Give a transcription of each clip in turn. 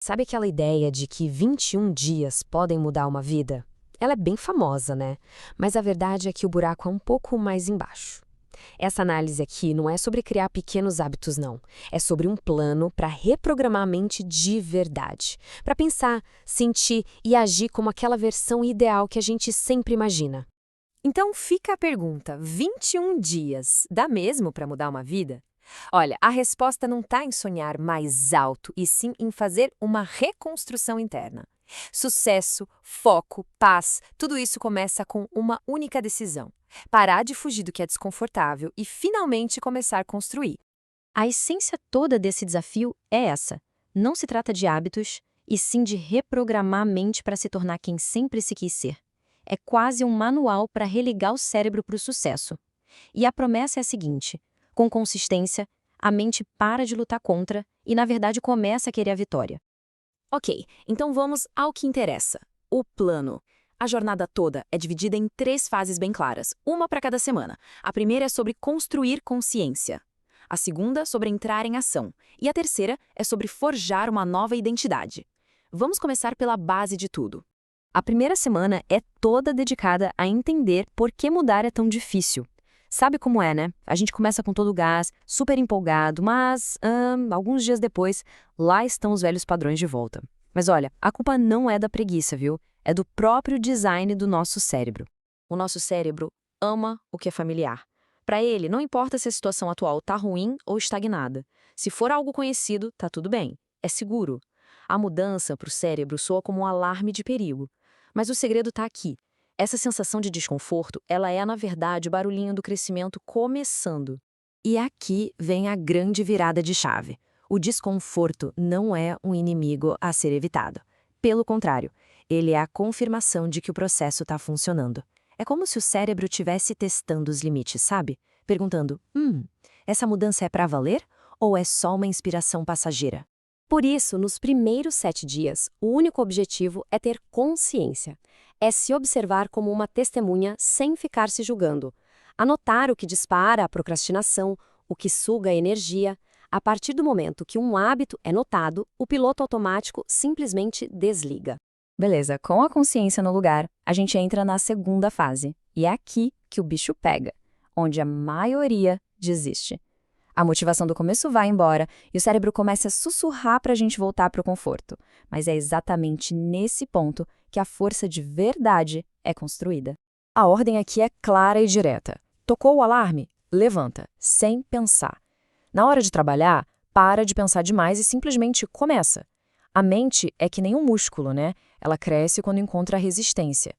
Sabe aquela ideia de que 21 dias podem mudar uma vida? Ela é bem famosa, né? Mas a verdade é que o buraco é um pouco mais embaixo. Essa análise aqui não é sobre criar pequenos hábitos, não. É sobre um plano para reprogramar a mente de verdade. Para pensar, sentir e agir como aquela versão ideal que a gente sempre imagina. Então fica a pergunta: 21 dias dá mesmo para mudar uma vida? Olha, a resposta não está em sonhar mais alto, e sim em fazer uma reconstrução interna. Sucesso, foco, paz, tudo isso começa com uma única decisão: parar de fugir do que é desconfortável e finalmente começar a construir. A essência toda desse desafio é essa. Não se trata de hábitos, e sim de reprogramar a mente para se tornar quem sempre se quis ser. É quase um manual para religar o cérebro para o sucesso. E a promessa é a seguinte: com consistência, a mente para de lutar contra e, na verdade, começa a querer a vitória. Ok, então vamos ao que interessa: o plano. A jornada toda é dividida em 3 fases bem claras, uma para cada semana. A primeira é sobre construir consciência. A segunda, sobre entrar em ação. E a terceira é sobre forjar uma nova identidade. Vamos começar pela base de tudo. A primeira semana é toda dedicada a entender por que mudar é tão difícil. Sabe como é, né? A gente começa com todo o gás, super empolgado, mas alguns dias depois, lá estão os velhos padrões de volta. Mas olha, a culpa não é da preguiça, viu? É do próprio design do nosso cérebro. O nosso cérebro ama o que é familiar. Para ele, não importa se a situação atual está ruim ou estagnada. Se for algo conhecido, tá tudo bem. É seguro. A mudança para o cérebro soa como um alarme de perigo. Mas o segredo está aqui. Essa sensação de desconforto, ela é, na verdade, o barulhinho do crescimento começando. E aqui vem a grande virada de chave. O desconforto não é um inimigo a ser evitado. Pelo contrário, ele é a confirmação de que o processo está funcionando. É como se o cérebro estivesse testando os limites, sabe? Perguntando: essa mudança é para valer ou é só uma inspiração passageira? Por isso, nos primeiros 7 dias, o único objetivo é ter consciência. É se observar como uma testemunha sem ficar se julgando. Anotar o que dispara a procrastinação, o que suga a energia. A partir do momento que um hábito é notado, o piloto automático simplesmente desliga. Beleza, com a consciência no lugar, a gente entra na segunda fase. E é aqui que o bicho pega, onde a maioria desiste. A motivação do começo vai embora e o cérebro começa a sussurrar para a gente voltar para o conforto. Mas é exatamente nesse ponto que a força de verdade é construída. A ordem aqui é clara e direta. Tocou o alarme? Levanta, sem pensar. Na hora de trabalhar, para de pensar demais e simplesmente começa. A mente é que nem um músculo, né? Ela cresce quando encontra a resistência.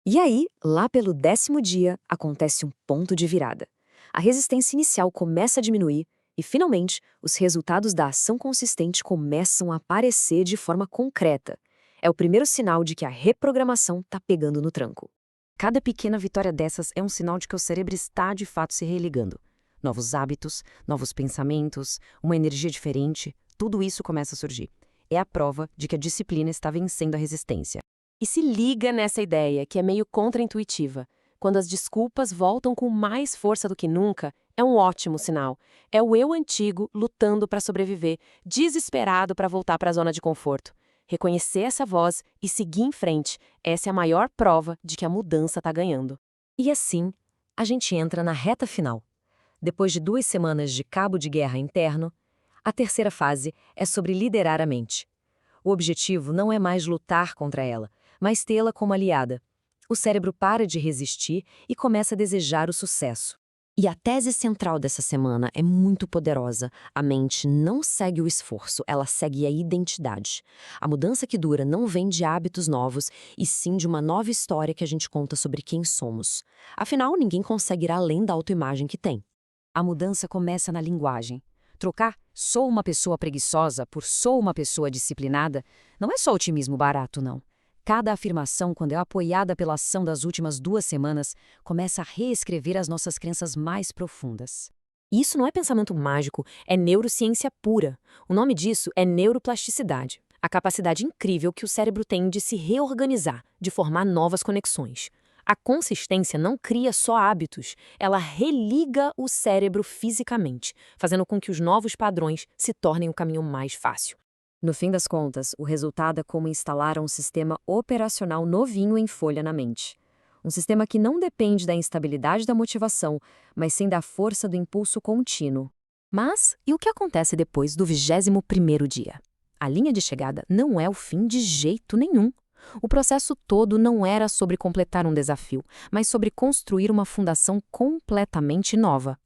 E aí, lá pelo 10º dia, acontece um ponto de virada. A resistência inicial começa a diminuir e, finalmente, os resultados da ação consistente começam a aparecer de forma concreta. É o primeiro sinal de que a reprogramação está pegando no tranco. Cada pequena vitória dessas é um sinal de que o cérebro está, de fato, se religando. Novos hábitos, novos pensamentos, uma energia diferente, tudo isso começa a surgir. É a prova de que a disciplina está vencendo a resistência. E se liga nessa ideia, que é meio contraintuitiva. Quando as desculpas voltam com mais força do que nunca, é um ótimo sinal. É o eu antigo lutando para sobreviver, desesperado para voltar para a zona de conforto. Reconhecer essa voz e seguir em frente, essa é a maior prova de que a mudança está ganhando. E assim, a gente entra na reta final. Depois de 2 semanas de cabo de guerra interno, a terceira fase é sobre liderar a mente. O objetivo não é mais lutar contra ela, mas tê-la como aliada. O cérebro para de resistir e começa a desejar o sucesso. E a tese central dessa semana é muito poderosa. A mente não segue o esforço, ela segue a identidade. A mudança que dura não vem de hábitos novos, e sim de uma nova história que a gente conta sobre quem somos. Afinal, ninguém consegue ir além da autoimagem que tem. A mudança começa na linguagem. Trocar "sou uma pessoa preguiçosa" por "sou uma pessoa disciplinada" não é só otimismo barato, não. Cada afirmação, quando é apoiada pela ação das últimas 2 semanas, começa a reescrever as nossas crenças mais profundas. E isso não é pensamento mágico, é neurociência pura. O nome disso é neuroplasticidade, a capacidade incrível que o cérebro tem de se reorganizar, de formar novas conexões. A consistência não cria só hábitos, ela religa o cérebro fisicamente, fazendo com que os novos padrões se tornem o caminho mais fácil. No fim das contas, o resultado é como instalar um sistema operacional novinho em folha na mente. Um sistema que não depende da instabilidade da motivação, mas sim da força do impulso contínuo. Mas e o que acontece depois do 21º dia? A linha de chegada não é o fim de jeito nenhum. O processo todo não era sobre completar um desafio, mas sobre construir uma fundação completamente nova.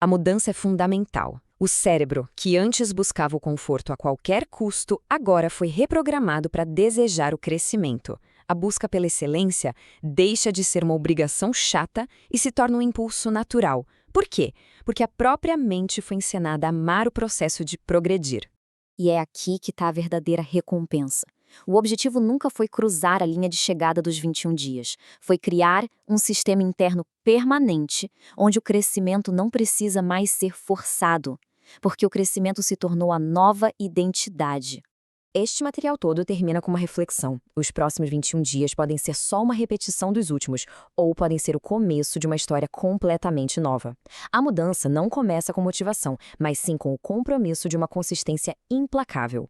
A mudança é fundamental. O cérebro, que antes buscava o conforto a qualquer custo, agora foi reprogramado para desejar o crescimento. A busca pela excelência deixa de ser uma obrigação chata e se torna um impulso natural. Por quê? Porque a própria mente foi ensinada a amar o processo de progredir. E é aqui que está a verdadeira recompensa. O objetivo nunca foi cruzar a linha de chegada dos 21 dias. Foi criar um sistema interno permanente, onde o crescimento não precisa mais ser forçado, porque o crescimento se tornou a nova identidade. Este material todo termina com uma reflexão. Os próximos 21 dias podem ser só uma repetição dos últimos, ou podem ser o começo de uma história completamente nova. A mudança não começa com motivação, mas sim com o compromisso de uma consistência implacável.